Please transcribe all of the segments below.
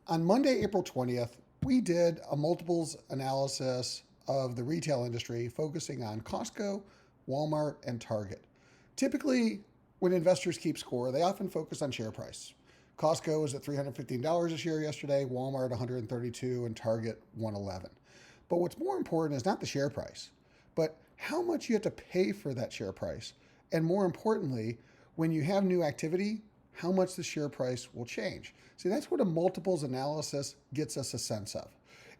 On Monday, April 20th, we did a multiples analysis of the retail industry focusing on Costco, Walmart, and Target. Typically, when investors keep score, they often focus on share price. Costco was at $315 a share yesterday, Walmart $132, and Target $111. But what's more important is not the share price, but how much you have to pay for that share price. And more importantly, when you have new activity, how much the share price will change. See, that's what a multiples analysis gets us a sense of.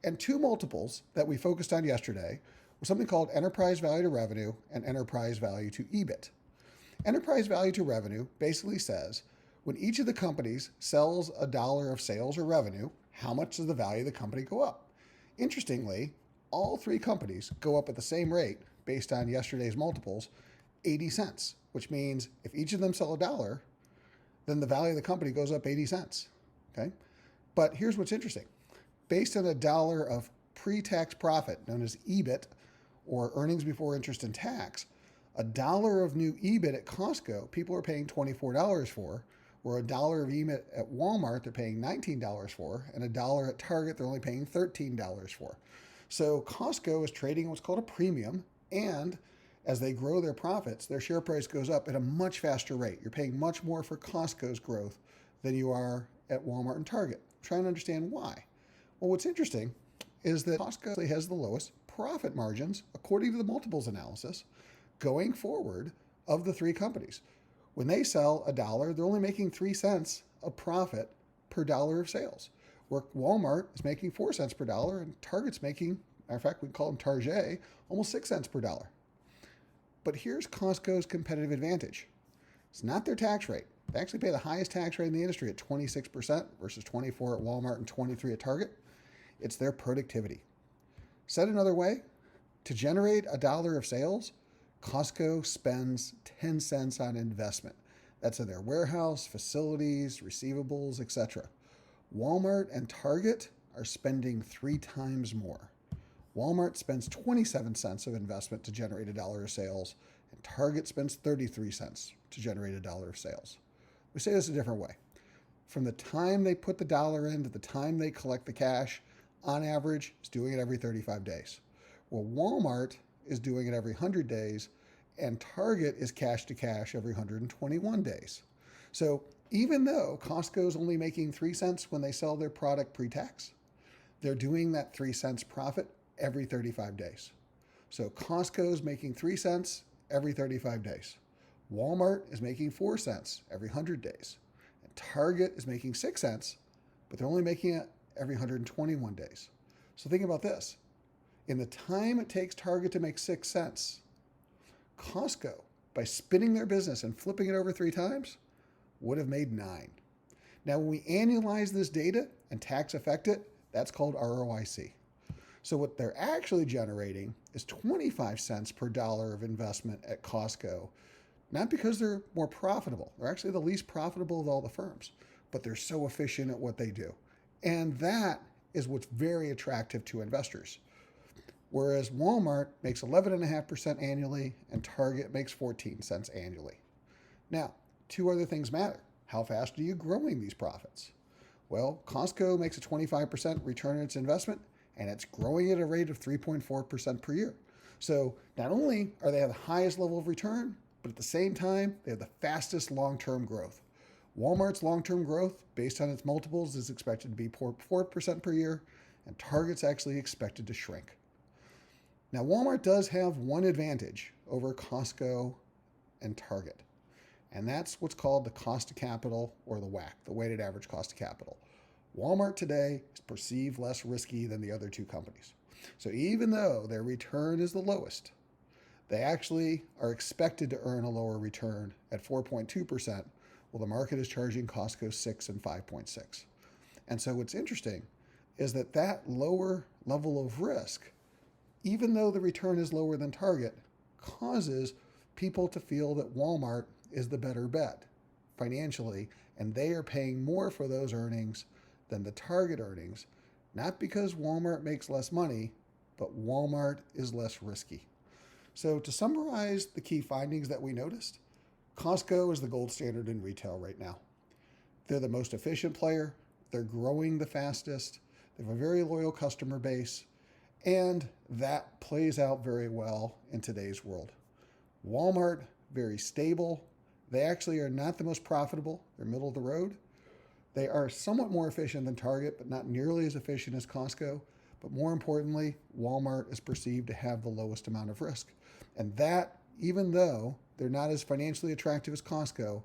And two multiples that we focused on yesterday were something called enterprise value to revenue and enterprise value to EBIT. Enterprise value to revenue basically says when each of the companies sells a dollar of sales or revenue, how much does the value of the company go up? Interestingly, all three companies go up at the same rate based on yesterday's multiples, 80 cents, which means if each of them sell a dollar, then the value of the company goes up 80 cents. Okay? But here's what's interesting. Based on a dollar of pre-tax profit, known as EBIT, or earnings before interest and tax, a dollar of new EBIT at Costco, people are paying $24 for, or a dollar of EBIT at Walmart, they're paying $19 for, and a dollar at Target, they're only paying $13 for. So Costco is trading what's called a premium, and as they grow their profits, their share price goes up at a much faster rate. You're paying much more for Costco's growth than you are at Walmart and Target. I'm trying to understand why. Well, what's interesting is that Costco has the lowest profit margins, according to the multiples analysis, going forward of the three companies. When they sell a dollar, they're only making 3 cents of profit per dollar of sales. Where Walmart is making 4 cents per dollar, and Target's making, matter of fact, we call them Target, almost 6 cents per dollar. But here's Costco's competitive advantage. It's not their tax rate. They actually pay the highest tax rate in the industry at 26% versus 24% at Walmart and 23% at Target. It's their productivity. Said another way, to generate a dollar of sales, Costco spends 10 cents on investment. That's in their warehouse, facilities, receivables, etc. Walmart and Target are spending 3 times more. Walmart spends 27 cents of investment to generate a dollar of sales, and Target spends 33 cents to generate a dollar of sales. We say this a different way. From the time they put the dollar in to the time they collect the cash, on average, is doing it every 35 days. Well, Walmart is doing it every 100 days, and Target is cash to cash every 121 days. So even though Costco is only making 3 cents when they sell their product pre-tax, they're doing that 3 cents profit every 35 days. So Costco is making 3 cents every 35 days. Walmart is making 4 cents every 100 days. And Target is making 6 cents, but they're only making it every 121 days. So think about this. In the time it takes Target to make 6 cents, Costco, by spinning their business and flipping it over 3 times, would have made 9. Now, when we annualize this data and tax affect it, that's called ROIC. So what they're actually generating is 25 cents per dollar of investment at Costco, not because they're more profitable. They're actually the least profitable of all the firms, but they're so efficient at what they do. And that is what's very attractive to investors. Whereas Walmart makes 11.5% annually and Target makes 14 cents annually. Now, 2 other things matter. How fast are you growing these profits? Well, Costco makes a 25% return on its investment, and it's growing at a rate of 3.4% per year. So not only are they at the highest level of return, but at the same time, they have the fastest long-term growth. Walmart's long-term growth, based on its multiples, is expected to be 4% per year, and Target's actually expected to shrink. Now, Walmart does have one advantage over Costco and Target, and that's what's called the cost of capital, or the WACC, the weighted average cost of capital. Walmart today is perceived less risky than the other 2 companies. So even though their return is the lowest, they actually are expected to earn a lower return at 4.2%, while the market is charging Costco 6 and 5.6. And so what's interesting is that lower level of risk, even though the return is lower than Target, causes people to feel that Walmart is the better bet financially, and they are paying more for those earnings than the Target earnings, not because Walmart makes less money, but Walmart is less risky. So to summarize the key findings that we noticed, Costco is the gold standard in retail right now. They're the most efficient player, they're growing the fastest, they have a very loyal customer base, and that plays out very well in today's world. Walmart, very stable. They actually are not the most profitable. They're middle of the road. They are somewhat more efficient than Target, but not nearly as efficient as Costco. But more importantly, Walmart is perceived to have the lowest amount of risk. And that, even though they're not as financially attractive as Costco,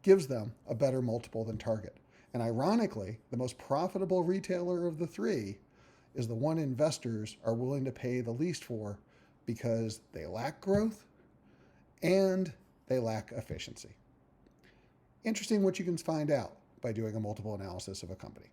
gives them a better multiple than Target. And ironically, the most profitable retailer of the three is the one investors are willing to pay the least for because they lack growth and they lack efficiency. Interesting what you can find out by doing a multiple analysis of a company.